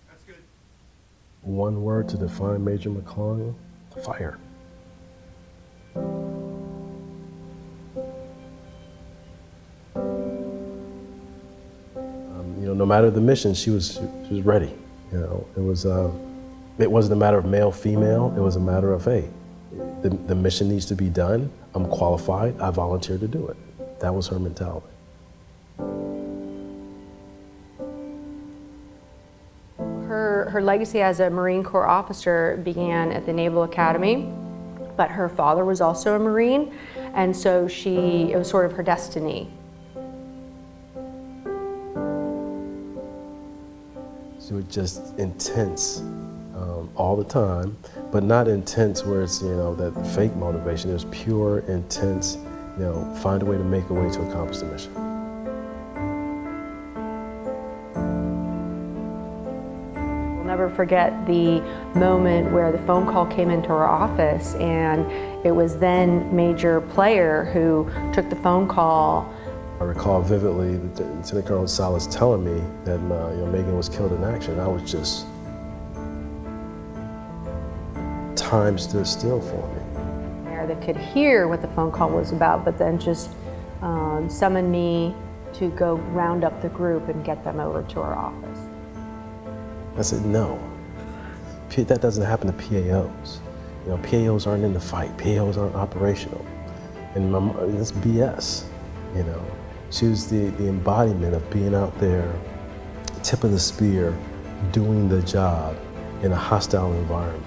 That's good. One word to define Major McClung. Fire. Um, no matter the mission, she was ready. It was It wasn't a matter of male, female. It was a matter of, hey, the mission needs to be done. I'm qualified. I volunteered to do it. That was her mentality. Her legacy as a Marine Corps officer began at the Naval Academy, but her father was also a Marine, and so it was sort of her destiny. She was just intense all the time, but not intense where it's, that fake motivation. It was pure, intense, find a way to make a way to accomplish the mission. I'll never forget the moment where the phone call came into our office, and it was then Major Player who took the phone call. I recall vividly Lieutenant Colonel Salas telling me that Megan was killed in action. I was just, time stood still for me. That could hear what the phone call was about, but then just summoned me to go round up the group and get them over to our office. I said, no, that doesn't happen to PAOs. PAOs aren't in the fight. PAOs aren't operational. And it's BS, She was the embodiment of being out there, tip of the spear, doing the job in a hostile environment.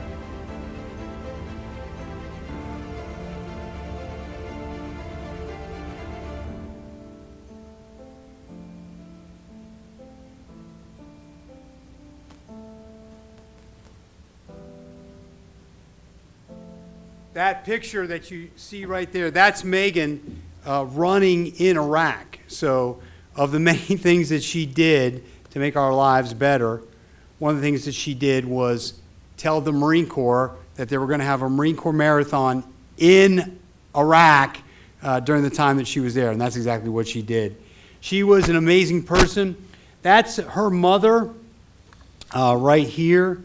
That picture that you see right there, that's Megan running in Iraq. So of the many things that she did to make our lives better, one of the things that she did was tell the Marine Corps that they were going to have a Marine Corps marathon in Iraq during the time that she was there, and that's exactly what she did. She was an amazing person. That's her mother right here.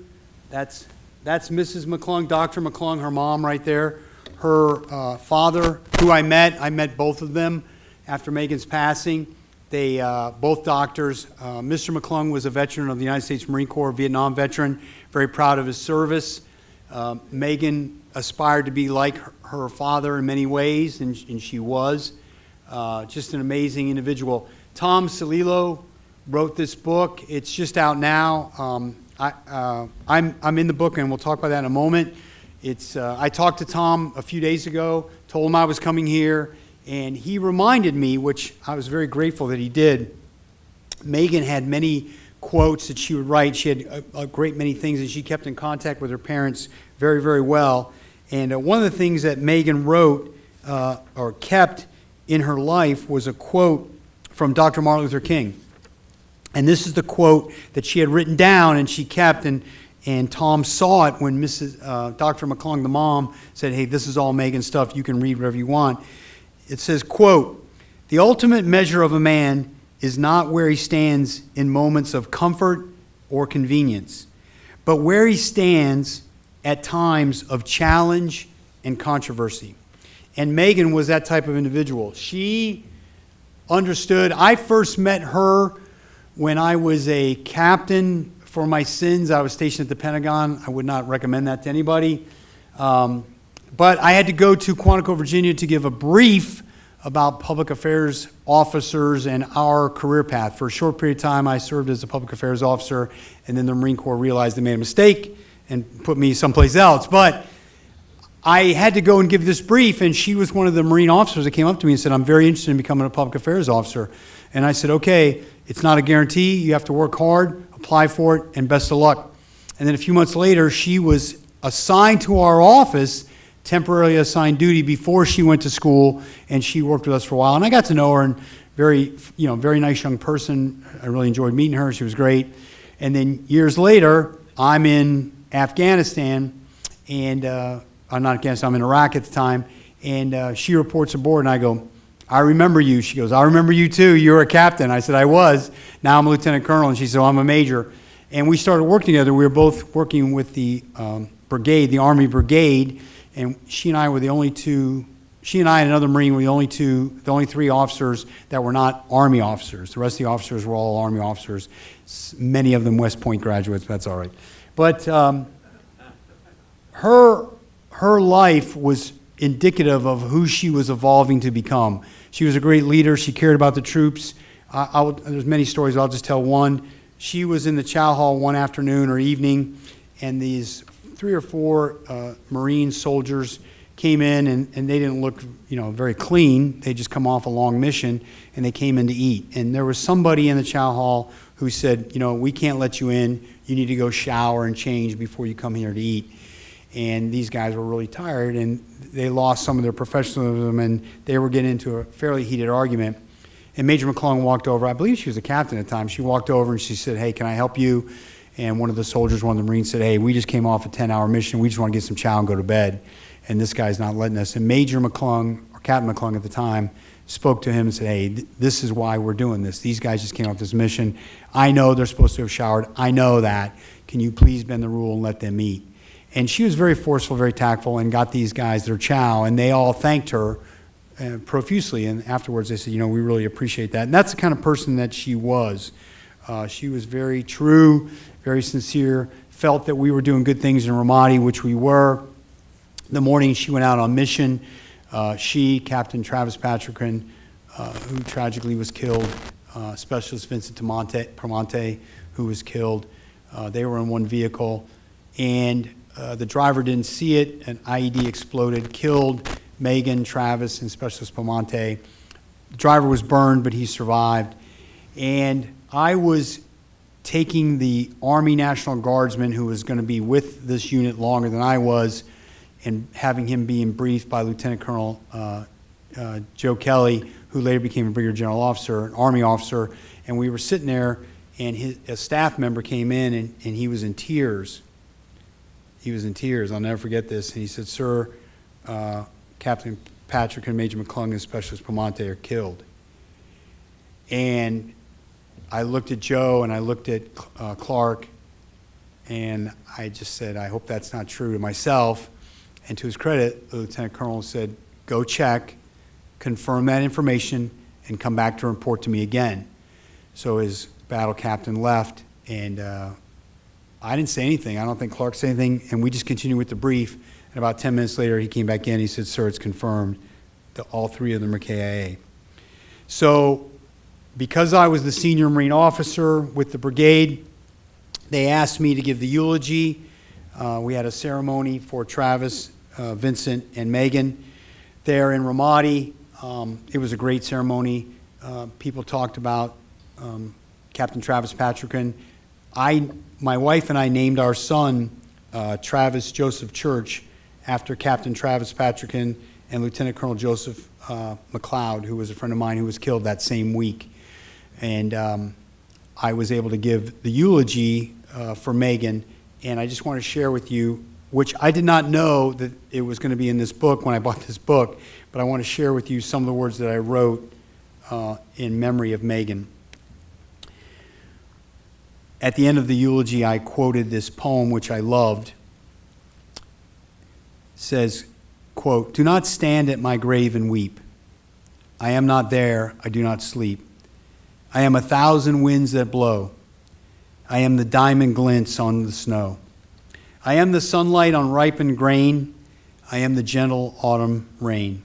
That's Mrs. McClung, Dr. McClung, her mom right there. Her father, who I met both of them after Megan's passing. They both doctors. Mr. McClung was a veteran of the United States Marine Corps, Vietnam veteran, very proud of his service. Megan aspired to be like her father in many ways, and she was. Just an amazing individual. Tom Salillo wrote this book. It's just out now. I'm in the book, and we'll talk about that in a moment. I talked to Tom a few days ago, told him I was coming here, and he reminded me, which I was very grateful that he did. Megan had many quotes that she would write. She had a great many things, and she kept in contact with her parents very, very well. And one of the things that Megan wrote or kept in her life was a quote from Dr. Martin Luther King. And this is the quote that she had written down and she kept, and Tom saw it when Dr. McClung, the mom, said, hey, this is all Megan's stuff. You can read whatever you want. It says, quote, "The ultimate measure of a man is not where he stands in moments of comfort or convenience, but where he stands at times of challenge and controversy." And Megan was that type of individual. She understood. I first met her when I was a captain for my sins. I was stationed at the Pentagon. I would not recommend that to anybody. But I had to go to Quantico, Virginia to give a brief about public affairs officers and our career path. For a short period of time, I served as a public affairs officer, and then the Marine Corps realized they made a mistake and put me someplace else. But I had to go and give this brief, and she was one of the Marine officers that came up to me and said, I'm very interested in becoming a public affairs officer. And I said, okay, it's not a guarantee. You have to work hard, apply for it, and best of luck. And then a few months later, she was assigned to our office, temporarily assigned duty before she went to school, and she worked with us for a while. And I got to know her, and very nice young person. I really enjoyed meeting her. She was great. And then years later, I'm in Afghanistan, and I'm not Afghanistan, I'm in Iraq at the time, and she reports aboard, and I go, I remember you. She goes, I remember you too. You were a captain. I said, I was. Now I'm a lieutenant colonel. And she said, well, I'm a major. And we started working together. We were both working with the brigade, the Army Brigade, and she and I were the only two, she and I and another Marine were the only three officers that were not Army officers. The rest of the officers were all Army officers, many of them West Point graduates, but that's all right. But her life was indicative of who she was evolving to become. She was a great leader. She cared about the troops. There's many stories. I'll just tell one. She was in the chow hall one afternoon or evening, and these 3 or 4 Marine soldiers came in, and they didn't look, very clean. They just come off a long mission, and they came in to eat. And there was somebody in the chow hall who said, we can't let you in. You need to go shower and change before you come here to eat. And these guys were really tired, and they lost some of their professionalism, and they were getting into a fairly heated argument. And Major McClung walked over. I believe she was a captain at the time. She walked over and she said, "Hey, can I help you?" And one of the soldiers, one of the Marines said, "Hey, we just came off a 10-hour mission. We just want to get some chow and go to bed. And this guy's not letting us." And Major McClung, or Captain McClung at the time, spoke to him and said, "Hey, this is why we're doing this. These guys just came off this mission. I know they're supposed to have showered. I know that. Can you please bend the rule and let them eat?" And she was very forceful, very tactful, and got these guys their chow, and they all thanked her profusely. And afterwards they said, we really appreciate that. And that's the kind of person that she was. She was very true, very sincere, felt that we were doing good things in Ramadi, which we were. The morning she went out on mission, Captain Travis Patrican, who tragically was killed, Specialist Vincent Primonte, who was killed, they were in one vehicle, and the driver didn't see it. An IED exploded, killed Megan, Travis, and Specialist Primonte. The driver was burned, but he survived. And I was taking the Army National Guardsman who was going to be with this unit longer than I was, and having him being briefed by Lieutenant Colonel Joe Kelly, who later became a Brigadier General officer, an Army officer. And we were sitting there, and a staff member came in, and he was in tears. He was in tears. I'll never forget this. And he said, "Sir, Captain Patrick and Major McClung and Specialist Primonte are killed." And I looked at Joe and I looked at Clark, and I just said, "I hope that's not true," to myself. And to his credit, the Lieutenant Colonel said, "Go check, confirm that information, and come back to report to me again." So his battle captain left, and I didn't say anything. I don't think Clark said anything, and we just continued with the brief. And about 10 minutes later, he came back in. He said, "Sir, it's confirmed that all 3 of them are KIA." So because I was the senior Marine officer with the brigade, they asked me to give the eulogy. We had a ceremony for Travis, Vincent, and Megan there in Ramadi. It was a great ceremony. People talked about Captain Travis Patrican. My wife and I named our son Travis Joseph Church after Captain Travis Patrican and Lieutenant Colonel Joseph McLeod, who was a friend of mine who was killed that same week. And I was able to give the eulogy for Megan, and I just want to share with you, which I did not know that it was going to be in this book when I bought this book, but I want to share with you some of the words that I wrote in memory of Megan. At the end of the eulogy, I quoted this poem, which I loved. It says, quote, "Do not stand at my grave and weep. I am not there, I do not sleep. I am 1,000 winds that blow. I am the diamond glints on the snow. I am the sunlight on ripened grain. I am the gentle autumn rain.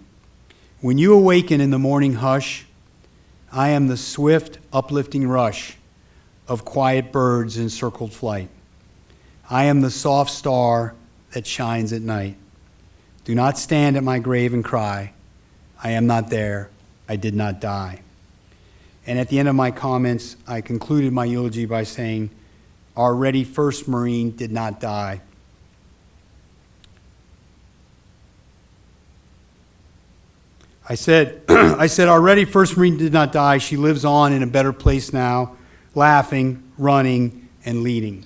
When you awaken in the morning hush, I am the swift uplifting rush of quiet birds in circled flight. I am the soft star that shines at night. Do not stand at my grave and cry. I am not there, I did not die." And at the end of my comments, I concluded my eulogy by saying, "Our ready first Marine did not die." I said, "Our ready first Marine did not die. She lives on in a better place now, laughing, running, and leading."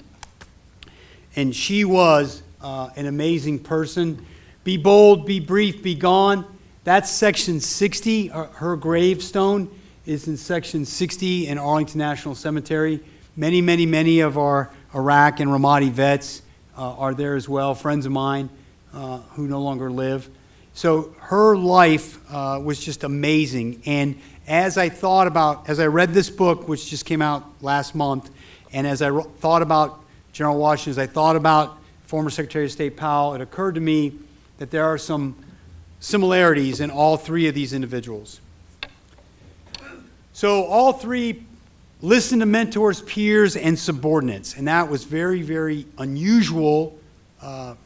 And she was an amazing person. Be bold, be brief, be gone. That's section 60. Her gravestone is in section 60 in Arlington National Cemetery. Many, many, many of our Iraq and Ramadi vets are there as well, friends of mine who no longer live. So her life was just amazing. And as I read this book, which just came out last month, and as I thought about General Washington, as I thought about former Secretary of State Powell, it occurred to me that there are some similarities in all three of these individuals. So all three listened to mentors, peers, and subordinates, and that was very, very unusual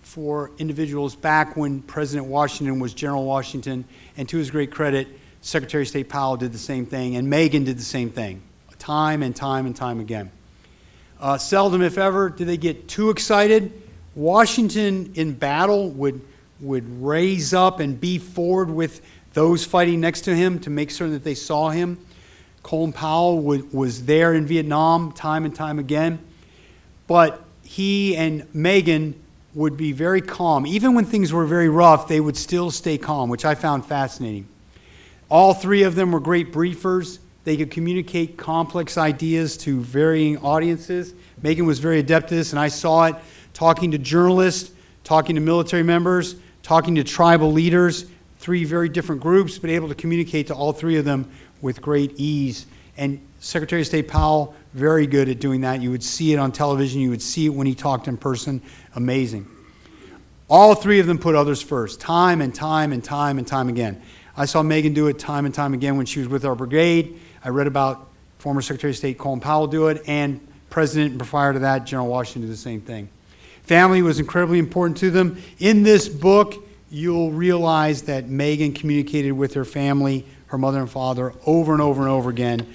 for individuals back when President Washington was General Washington, and to his great credit, Secretary of State Powell did the same thing, and Megan did the same thing, time and time and time again. Seldom, if ever, did they get too excited. Washington in battle would raise up and be forward with those fighting next to him to make certain that they saw him. Colin Powell was there in Vietnam time and time again, but he and Megan would be very calm. Even when things were very rough, they would still stay calm, which I found fascinating. All three of them were great briefers. They could communicate complex ideas to varying audiences. Megan was very adept at this, and I saw it talking to journalists, talking to military members, talking to tribal leaders, three very different groups, but able to communicate to all three of them with great ease. And Secretary of State Powell, very good at doing that. You would see it on television. You would see it when he talked in person. Amazing. All three of them put others first, time and time and time and time again. I saw Megan do it time and time again when she was with our brigade. I read about former Secretary of State Colin Powell do it, and President, prior to that, General Washington did the same thing. Family was incredibly important to them. In this book, you'll realize that Megan communicated with her family, her mother and father, over and over and over again,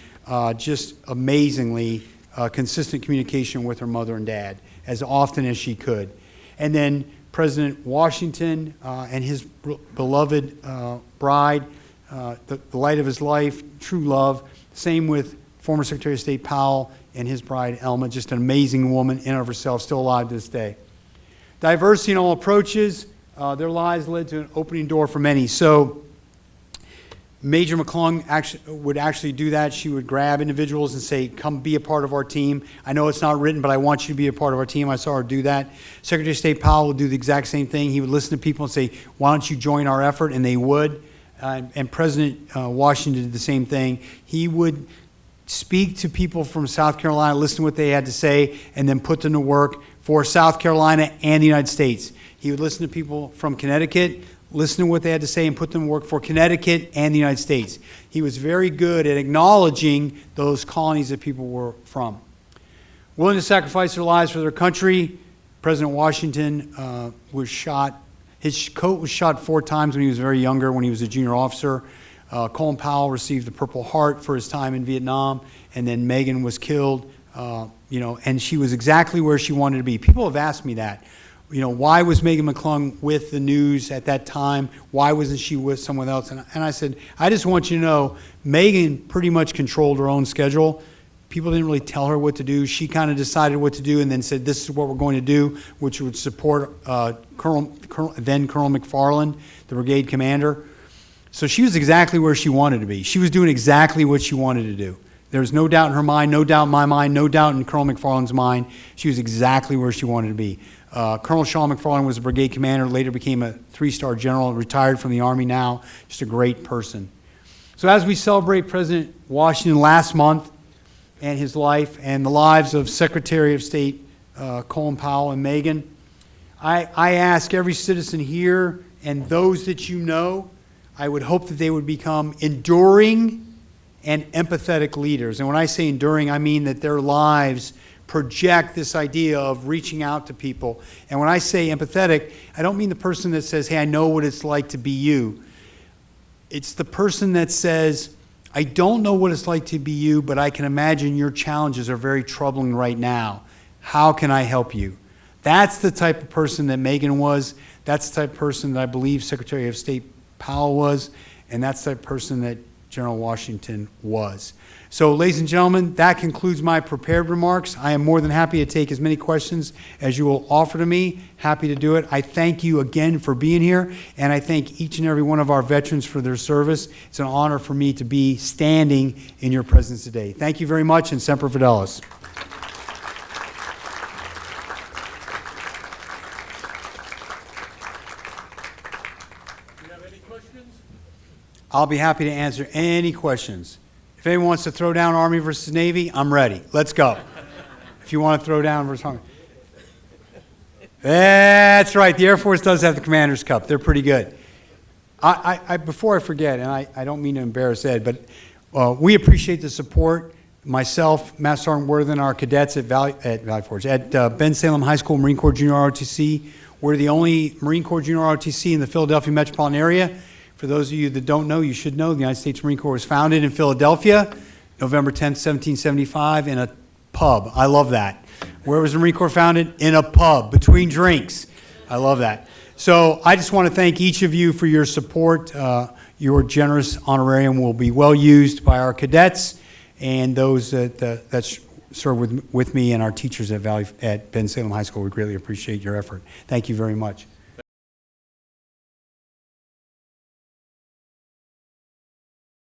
just amazingly consistent communication with her mother and dad, as often as she could. And then President Washington and his beloved bride, the light of his life, true love. Same with former Secretary of State Powell and his bride, Elma, just an amazing woman in and of herself, still alive to this day. Diversity in all approaches, their lives led to an opening door for many. So Major McClung would actually do that. She would grab individuals and say, come be a part of our team. I know it's not written, but I want you to be a part of our team. I saw her do that. Secretary of State Powell would do the exact same thing. He would listen to people and say, why don't you join our effort? And they would. And President Washington did the same thing. He would speak to people from South Carolina, listen to what they had to say, and then put them to work for South Carolina and the United States. He would listen to people from Connecticut, listen to what they had to say, and put them to work for Connecticut and the United States. He was very good at acknowledging those colonies that people were from. Willing to sacrifice their lives for their country, President Washington was shot. His coat was shot 4 times when he was very younger, when he was a junior officer. Colin Powell received the Purple Heart for his time in Vietnam, and then Megan was killed, and she was exactly where she wanted to be. People have asked me that. Why was Megan McClung with the news at that time? Why wasn't she with someone else? And I said, I just want you to know, Megan pretty much controlled her own schedule. People didn't really tell her what to do. She kind of decided what to do and then said, this is what we're going to do, which would support then Colonel McFarland, the brigade commander. So she was exactly where she wanted to be. She was doing exactly what she wanted to do. There was no doubt in her mind, no doubt in my mind, no doubt in Colonel McFarland's mind. She was exactly where she wanted to be. Colonel Sean McFarland was a brigade commander, later became a 3-star general, retired from the Army now, just a great person. So as we celebrate President Washington last month and his life and the lives of Secretary of State Colin Powell and Megan, I ask every citizen here and those that you know, I would hope that they would become enduring and empathetic leaders. And when I say enduring, I mean that their lives project this idea of reaching out to people. And when I say empathetic, I don't mean the person that says, hey, I know what it's like to be you. It's the person that says, I don't know what it's like to be you, but I can imagine your challenges are very troubling right now. How can I help you? That's the type of person that Megan was. That's the type of person that I believe Secretary of State Powell was. And that's the type of person that General Washington was. So, ladies and gentlemen, that concludes my prepared remarks. I am more than happy to take as many questions as you will offer to me. Happy to do it. I thank you again for being here, and I thank each and every one of our veterans for their service. It's an honor for me to be standing in your presence today. Thank you very much, and Semper Fidelis. I'll be happy to answer any questions. If anyone wants to throw down Army versus Navy, I'm ready. Let's go. If you want to throw down versus Army. That's right. The Air Force does have the Commander's Cup. They're pretty good. Before I forget, and I don't mean to embarrass Ed, but we appreciate the support. Myself, Master Sergeant Worthen, our cadets at Valley Forge, at Ben Salem High School Marine Corps Junior ROTC. We're the only Marine Corps Junior ROTC in the Philadelphia metropolitan area. For those of you that don't know, you should know, the United States Marine Corps was founded in Philadelphia, November 10th, 1775, in a pub. I love that. Where was the Marine Corps founded? In a pub, between drinks. I love that. So I just want to thank each of you for your support. Your generous honorarium will be well used by our cadets and those that serve with me and our teachers at Ben Salem High School. We greatly appreciate your effort. Thank you very much.